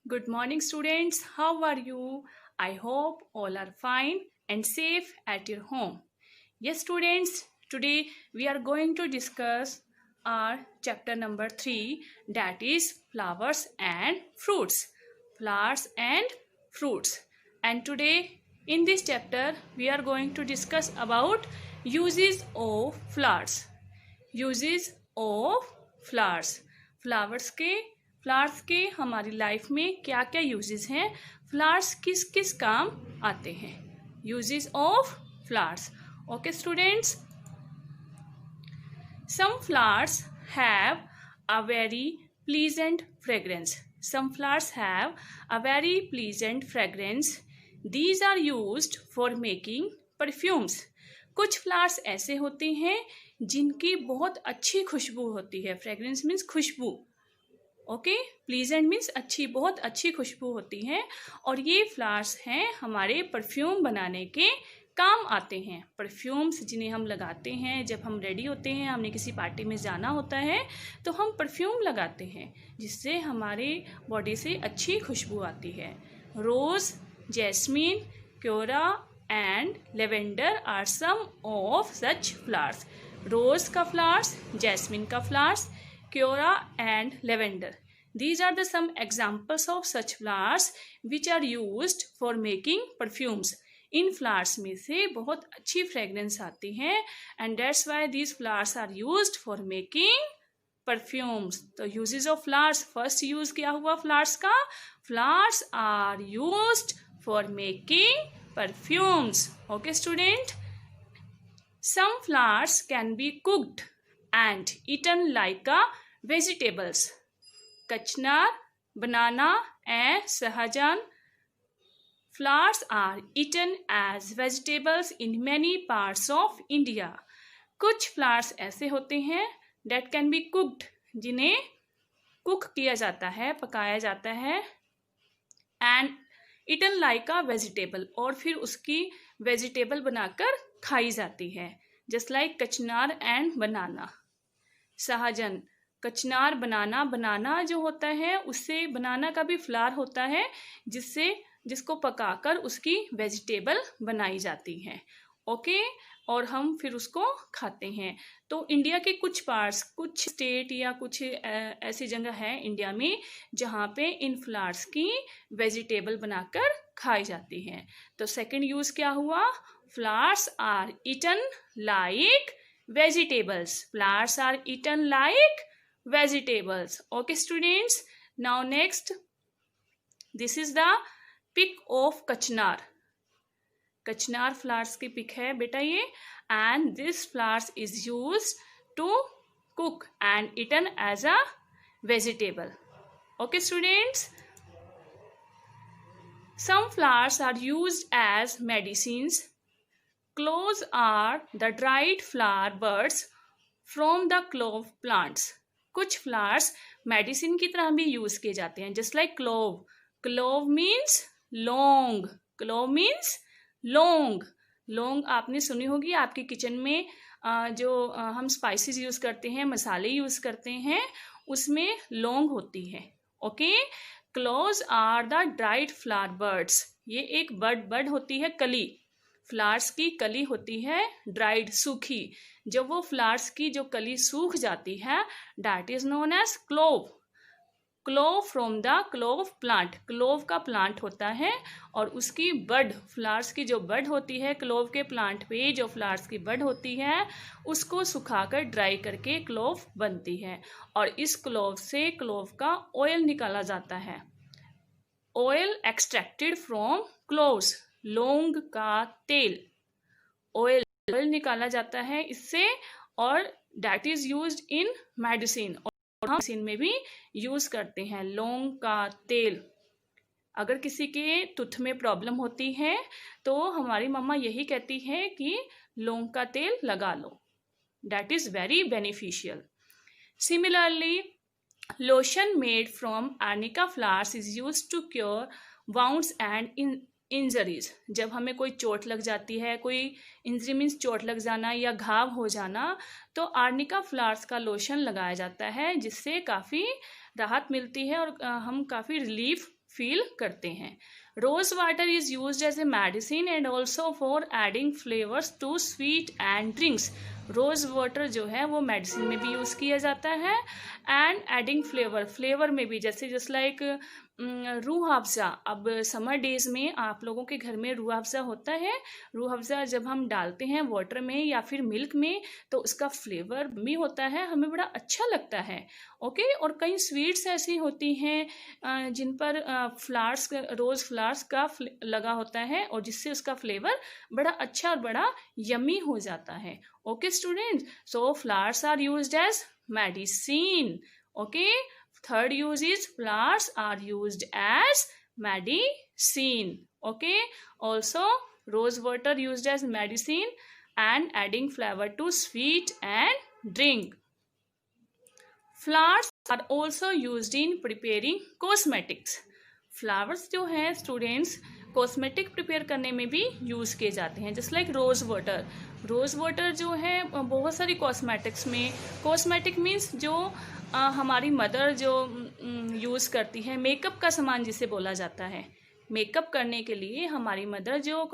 Good morning, students. How are you? I hope all are fine and safe at your home. Yes, students, today we are going to discuss our chapter number 3, that is flowers and fruits. Flowers and fruits. And today in this chapter we are going to discuss about uses of flowers. Uses of flowers flowers के हमारी life में क्या क्या uses हैं, flowers किस किस काम आते हैं. Uses of flowers. Okay students, some flowers have a very pleasant fragrance. Some flowers have a very pleasant fragrance. These are used for making perfumes. कुछ फ्लावर्स ऐसे होते हैं जिनकी बहुत अच्छी खुशबू होती है. फ्रेग्रेंस मीन्स खुशबू. ओके, प्लीजेंट मीन्स अच्छी, बहुत अच्छी खुशबू होती है. और ये फ्लावर्स हैं हमारे परफ्यूम बनाने के काम आते हैं. परफ्यूम्स जिन्हें हम लगाते हैं जब हम रेडी होते हैं, हमने किसी पार्टी में जाना होता है तो हम परफ्यूम लगाते हैं जिससे हमारे बॉडी से अच्छी खुशबू आती है. Rose, jasmine, kewra and lavender are some of such flowers. Rose का फ्लावर्स, जैस्मिन का flowers, kewra and lavender. These are the some examples of such flowers which are used for making perfumes. In flowers में से बहुत अच्छी fragrance आती है and that's why these flowers are used for making perfumes. तो uses of flowers, first use क्या हुआ flowers का? Flowers are used for making perfumes. Okay student? Some flowers can be cooked and eaten like a vegetables. Kachnar, banana and sahajan flowers are eaten as vegetables in many parts of India. कुछ flowers ऐसे होते हैं that can be cooked, जिन्हें cook किया जाता है, पकाया जाता है, and eaten like a vegetable, और फिर उसकी वेजिटेबल बनाकर खाई जाती है. जस्ट लाइक कचनार एंड बनाना. सहजन, कचनार, बनाना. बनाना जो होता है उससे, बनाना का भी फ्लावर होता है जिसको पकाकर उसकी वेजिटेबल बनाई जाती है. ओके, और हम फिर उसको खाते हैं. तो इंडिया के कुछ पार्ट्स, कुछ स्टेट या कुछ ऐसी जगह है इंडिया में जहाँ पे इन फ्लावर्स की वेजिटेबल बनाकर खाई जाती है. तो सेकंड यूज क्या हुआ? Flowers are eaten like vegetables. Flowers are eaten like vegetables. Okay students, now next, this is the pic of kachnar. कचनार फ्लावर्स की पिक है बेटा ये. And this flowers is use to cook and eaten as a vegetable. Okay students, some flowers are used as medicines. Cloves are the dried flower buds from the clove plants. कुछ flowers medicine की तरह भी use किए जाते हैं. Just like clove. Clove means लौंग. Clove means लौंग. लौंग आपने सुनी होगी आपके किचन में. जो हम स्पाइसेस यूज करते हैं, मसाले यूज करते हैं, उसमें लौंग होती है. Okay, cloves are the dried flower buds. ये एक बर्ड होती है, कली. फ्लावर्स की कली होती है ड्राइड, सूखी. जब वो फ्लावर्स की जो कली सूख जाती है, that is known as clove. Clove from the clove plant. Clove का प्लांट होता है और उसकी बड, फ्लावर्स की जो बड होती है, क्लोव के प्लांट पे जो फ्लावर्स की बड होती है उसको सुखाकर ड्राई करके क्लोव बनती है. और इस क्लोव से क्लोव का ऑयल निकाला जाता है. Oil extracted from cloves. लौंग का तेल, ऑयल निकाला जाता है इससे, और that is used in medicine. और हम मेडिसिन में भी यूज करते हैं लौंग का तेल. अगर किसी के टूथ में प्रॉब्लम होती है तो हमारी मम्मा यही कहती है कि लौंग का तेल लगा लो. That is very beneficial. Similarly, lotion made from arnica flowers is used to cure wounds and injuries. जब हमें कोई चोट लग जाती है, कोई इंजरी मीन्स चोट लग जाना या घाव हो जाना, तो आर्निका फ्लावर्स का लोशन लगाया जाता है जिससे काफ़ी राहत मिलती है और हम काफ़ी रिलीफ फील करते हैं। Rose water is used as a medicine and also for adding flavours to sweet and drinks. Rose water जो है वो मेडिसिन में भी यूज़ किया जाता है एंड एडिंग फ्लेवर में भी, जैसे जस्ट लाइक रूह अफ़ज़ा। अब समर डेज में आप लोगों के घर में रूह अफ़ज़ा होता है। रूह अफ़ज़ा जब हम डालते हैं वाटर में या फिर मिल्क में तो उसका फ्लेवर भी होता है, हमें बड़ा अच्छा लगता है। ओके, और कई स्वीट्स ऐसी होती हैं जिन पर फ्लावर्स, रोज़ फ्लावर्स का लगा होता है और जिससे उसका फ्लेवर बड़ा अच्छा और बड़ा यम्मी हो जाता है। Okay students, so flowers are used as medicine. Okay, third use is flowers are used as medicine. Okay, also rose water used as medicine and adding flavor to sweet and drink. Flowers are also used in preparing cosmetics. Flowers जो हैं students cosmetic prepare करने में भी use किए जाते हैं, just like rose water. Rose water जो है बहुत सारी कॉस्मेटिक्स में, कॉस्मेटिक मीन्स जो हमारी मदर जो यूज़ करती है, मेकअप का सामान जिसे बोला जाता है, मेकअप करने के लिए हमारी मदर जो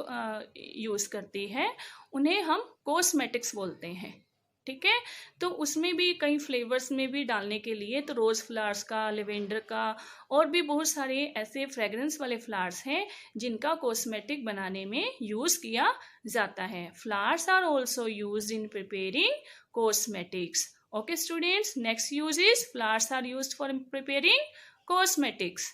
यूज़ करती है उन्हें हम कॉस्मेटिक्स बोलते हैं। ठीक है, तो उसमें भी कई फ्लेवर्स में भी डालने के लिए तो रोज़ फ्लावर्स का, लेवेंडर का और भी बहुत सारे ऐसे फ्रेगरेंस वाले फ्लावर्स हैं जिनका कॉस्मेटिक बनाने में यूज़ किया जाता है। Flowers are also used in preparing cosmetics. Okay students, next use is flowers are used for preparing cosmetics.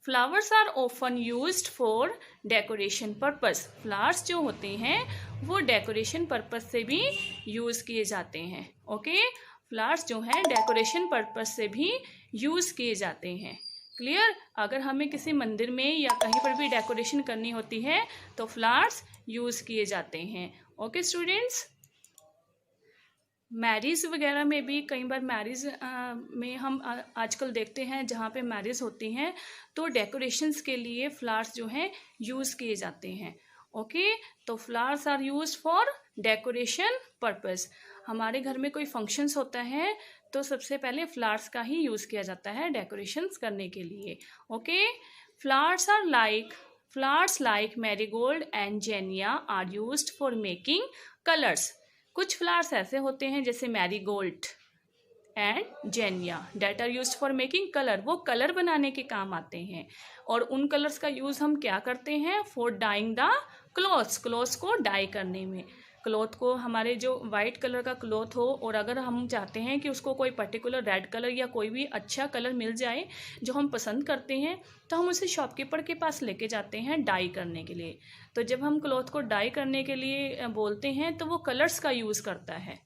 Flowers are often used for decoration purpose. Flowers जो होते हैं वो डेकोरेशन पर्पस से भी यूज़ किए जाते हैं। ओके, फ्लावर्स जो हैं डेकोरेशन पर्पस से भी यूज़ किए जाते हैं। क्लियर? अगर हमें किसी मंदिर में या कहीं पर भी डेकोरेशन करनी होती है तो फ्लावर्स यूज़ किए जाते हैं। ओके स्टूडेंट्स, मैरिज वगैरह में भी कई बार मैरिज में हम आजकल देखते हैं जहाँ पे मैरिज होती हैं तो डेकोरेशंस के लिए फ्लावर्स जो हैं यूज़ किए जाते हैं। ओके, तो flowers are used for decoration purpose. हमारे घर में कोई फंक्शंस होता है तो सबसे पहले फ्लावर्स का ही यूज़ किया जाता है डेकोरेशंस करने के लिए। Okay, flowers like marigold and zinnia are used for making colours. कुछ फ्लावर्स ऐसे होते हैं जैसे marigold and zinnia that are used for making colour, वो कलर बनाने के काम आते हैं। और उन कलर्स का यूज़ हम क्या करते हैं? फॉर डाइंग द क्लॉथ्स को डाई करने में। क्लॉथ को, हमारे जो वाइट कलर का क्लॉथ हो और अगर हम चाहते हैं कि उसको कोई पर्टिकुलर रेड कलर या कोई भी अच्छा कलर मिल जाए जो हम पसंद करते हैं तो हम उसे शॉपकीपर के पास लेके जाते हैं डाई करने के लिए। तो जब हम क्लॉथ को डाई करने के लिए बोलते हैं तो वो कलर्स का यूज़ करता है।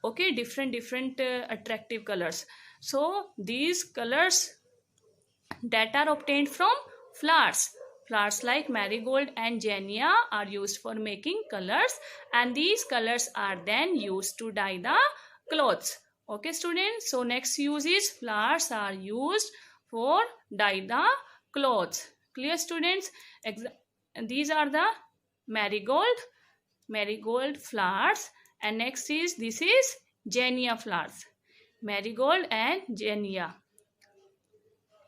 Okay, different attractive colours. So these colours that are obtained from flowers. Flowers like marigold and genia are used for making colors and these colors are then used to dye the clothes. Okay students, so next use is flowers are used for dye the clothes. Clear students? These are the marigold flowers and next is, this is genia flowers. Marigold and genia,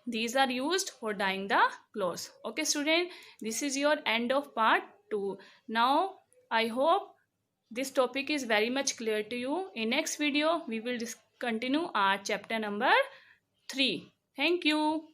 these are used for dyeing the clothes. Okay student, this is your end of part 2. Now I hope this topic is very much clear to you. In next video we will continue our chapter number 3. Thank you.